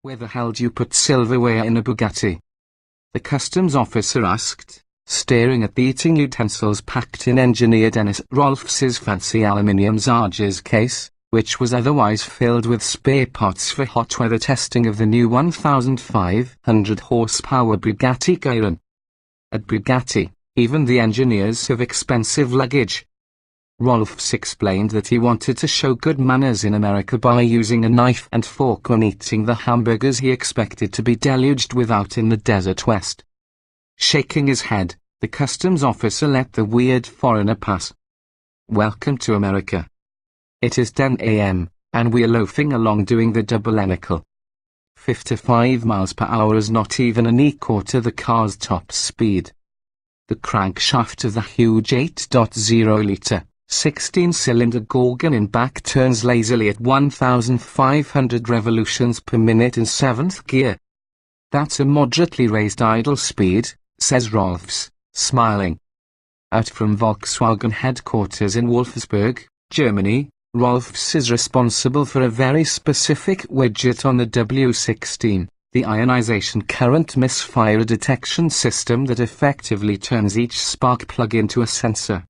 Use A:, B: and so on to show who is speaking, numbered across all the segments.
A: "Where the hell do you put silverware in a Bugatti?" the customs officer asked, staring at the eating utensils packed in engineer Dennis Rolfs's fancy aluminium Zarges case, which was otherwise filled with spare parts for hot weather testing of the new 1,500 horsepower Bugatti Chiron. At Bugatti, even the engineers have expensive luggage. Rolfs explained that he wanted to show good manners in America by using a knife and fork when eating the hamburgers he expected to be deluged with out in the desert west. Shaking his head, the customs officer let the weird foreigner pass. "Welcome to America. It is 10 a.m., and we are loafing along doing the double nickel. 55 miles per hour is not even an equal to the car's top speed." The crankshaft of the huge 8.0-litre, 16-cylinder Gorgon in back turns lazily at 1,500 revolutions per minute in 7th gear. "That's a moderately raised idle speed," says Rolfs, smiling. Out from Volkswagen headquarters in Wolfsburg, Germany, Rolfs is responsible for a very specific widget on the W16, the ionization current misfire detection system that effectively turns each spark plug into a sensor.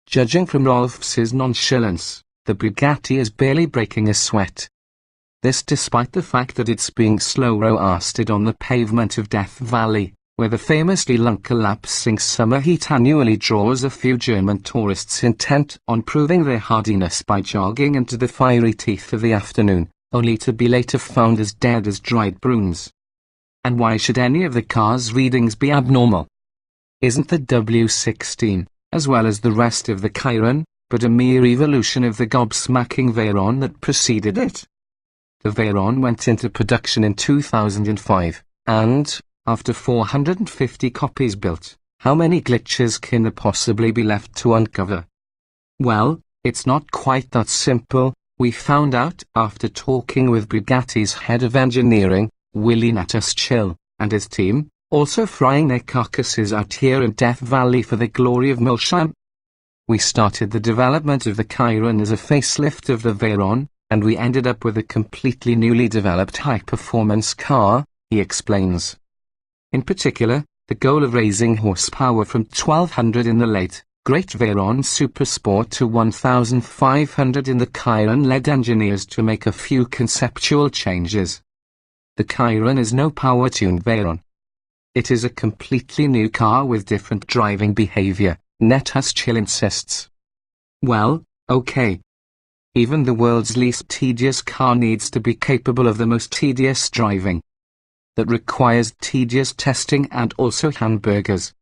A: Judging from Rolfs's nonchalance, the Bugatti is barely breaking a sweat. This despite the fact that it's being slow-roasted on the pavement of Death Valley, where the famously lung-collapsing summer heat annually draws a few German tourists intent on proving their hardiness by jogging into the fiery teeth of the afternoon, only to be later found as dead as dried prunes. And why should any of the car's readings be abnormal? Isn't the W16, as well as the rest of the Chiron, but a mere evolution of the gobsmacking Veyron that preceded it? The Veyron went into production in 2005, and, after 450 copies built, how many glitches can there possibly be left to uncover? Well, it's not quite that simple, we found out after talking with Bugatti's head of engineering, Willy Natus-Chill, and his team, also frying their carcasses out here in Death Valley for the glory of Milsham. "We started the development of the Chiron as a facelift of the Veyron, and we ended up with a completely newly developed high-performance car," he explains. In particular, the goal of raising horsepower from 1,200 in the late, Great Veyron Supersport to 1,500 in the Chiron led engineers to make a few conceptual changes. The Chiron is no power-tuned Veyron. It is a completely new car with different driving behavior, Natus-Chill insists. Well, okay. Even the world's least tedious car needs to be capable of the most tedious driving. That requires tedious testing and also hamburgers.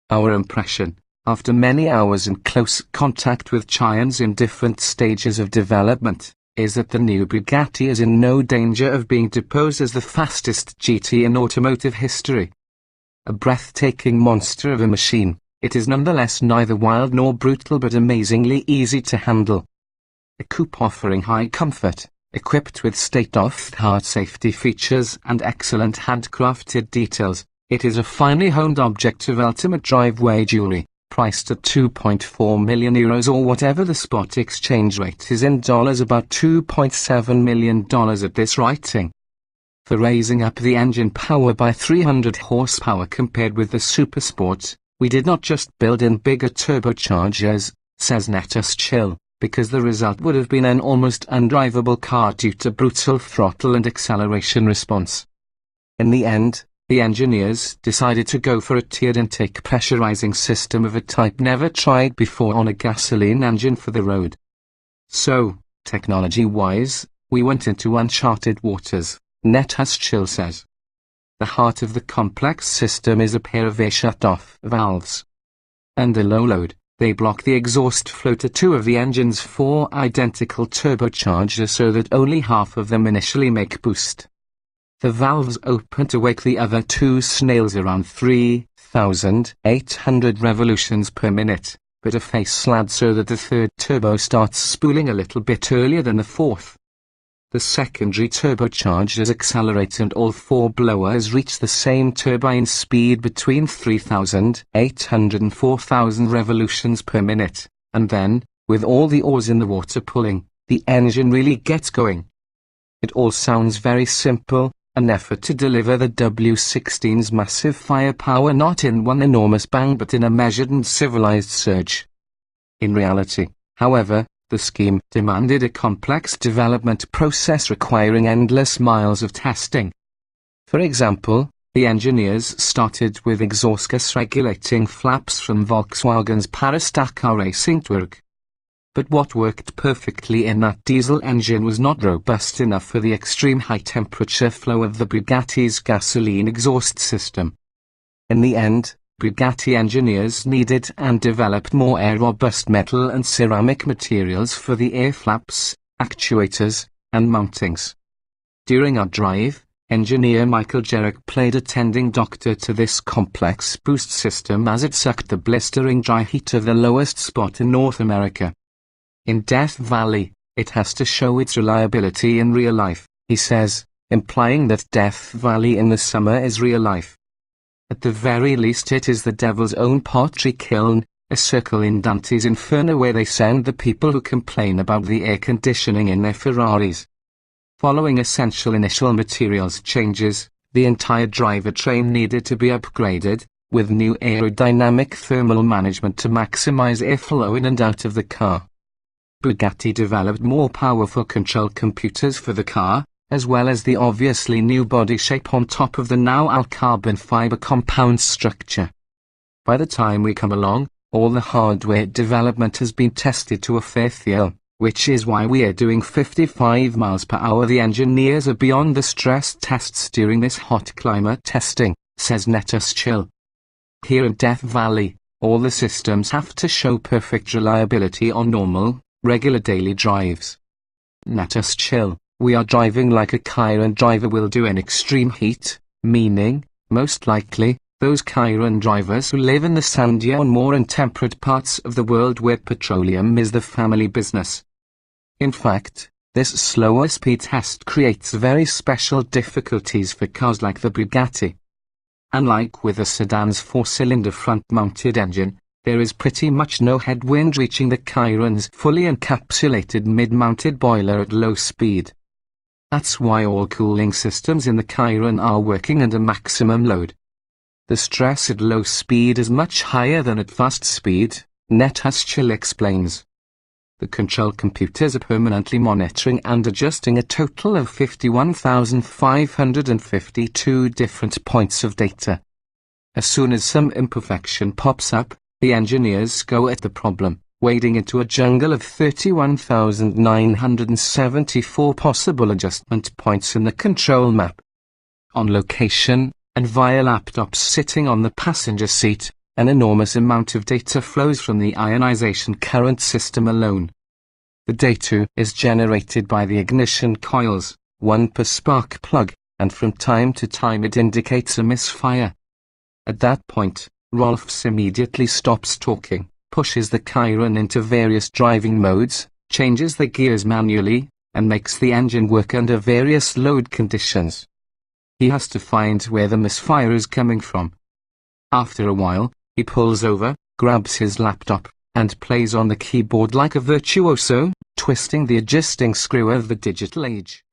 A: Our impression, after many hours in close contact with giants in different stages of development, is that the new Bugatti is in no danger of being deposed as the fastest GT in automotive history. A breathtaking monster of a machine, it is nonetheless neither wild nor brutal but amazingly easy to handle. A coupe offering high comfort, equipped with state-of-the-art safety features and excellent handcrafted details, it is a finely honed object of ultimate driveway jewelry, priced at €2.4 million or whatever the spot exchange rate is in dollars, about $2.7 million at this writing. For raising up the engine power by 300 horsepower compared with the Supersport, we did not just build in bigger turbochargers, says Natus-Chill, because the result would have been an almost undrivable car due to brutal throttle and acceleration response. In the end, the engineers decided to go for a tiered intake pressurizing system of a type never tried before on a gasoline engine for the road. So, technology-wise, we went into uncharted waters, Natus-Chill says. The heart of the complex system is a pair of air shut-off valves. Under low load, they block the exhaust flow to two of the engine's four identical turbochargers so that only half of them initially make boost. The valves open to wake the other two snails around 3,800 revolutions per minute, but are face-slad so that the third turbo starts spooling a little bit earlier than the fourth. The secondary turbochargers accelerate and all four blowers reach the same turbine speed between 3,800 and 4,000 revolutions per minute, and then, with all the oars in the water pulling, the engine really gets going. It all sounds very simple, an effort to deliver the W16's massive firepower not in one enormous bang but in a measured and civilized surge. In reality, however, the scheme demanded a complex development process requiring endless miles of testing. For example, the engineers started with exhaust gas regulating flaps from Volkswagen's Paris-Dakar racing Tour. But what worked perfectly in that diesel engine was not robust enough for the extreme high-temperature flow of the Bugatti's gasoline exhaust system. In the end, Bugatti engineers needed and developed more air-robust metal and ceramic materials for the air flaps, actuators, and mountings. During our drive, engineer Michael Jerrick played attending doctor to this complex boost system as it sucked the blistering dry heat of the lowest spot in North America. In Death Valley, it has to show its reliability in real life, he says, implying that Death Valley in the summer is real life. At the very least it is the devil's own pottery kiln, a circle in Dante's Inferno where they send the people who complain about the air conditioning in their Ferraris. Following essential initial materials changes, the entire drivetrain needed to be upgraded, with new aerodynamic thermal management to maximize airflow in and out of the car. Bugatti developed more powerful control computers for the car, as well as the obviously new body shape on top of the now all-carbon fiber compound structure. By the time we come along, all the hardware development has been tested to a fair feel, which is why we are doing 55 miles per hour. The engineers are beyond the stress tests during this hot climate testing, says Netus Chill. Here in Death Valley, all the systems have to show perfect reliability on normal, regular daily drives. Netus Chill. We are driving like a Chiron driver will do in extreme heat, meaning, most likely, those Chiron drivers who live in the sandier and more intemperate parts of the world where petroleum is the family business. In fact, this slower speed test creates very special difficulties for cars like the Bugatti. Unlike with the sedan's four-cylinder front-mounted engine, there is pretty much no headwind reaching the Chiron's fully encapsulated mid-mounted boiler at low speed. That's why all cooling systems in the Chiron are working under maximum load. The stress at low speed is much higher than at fast speed, Netus Chill explains. The control computers are permanently monitoring and adjusting a total of 51,552 different points of data. As soon as some imperfection pops up, the engineers go at the problem, wading into a jungle of 31,974 possible adjustment points in the control map. On location, and via laptops sitting on the passenger seat, an enormous amount of data flows from the ionization current system alone. The data is generated by the ignition coils, one per spark plug, and from time to time it indicates a misfire. At that point, Rolfs immediately stops talking, pushes the Chiron into various driving modes, changes the gears manually, and makes the engine work under various load conditions. He has to find where the misfire is coming from. After a while, he pulls over, grabs his laptop, and plays on the keyboard like a virtuoso, twisting the adjusting screw of the digital age.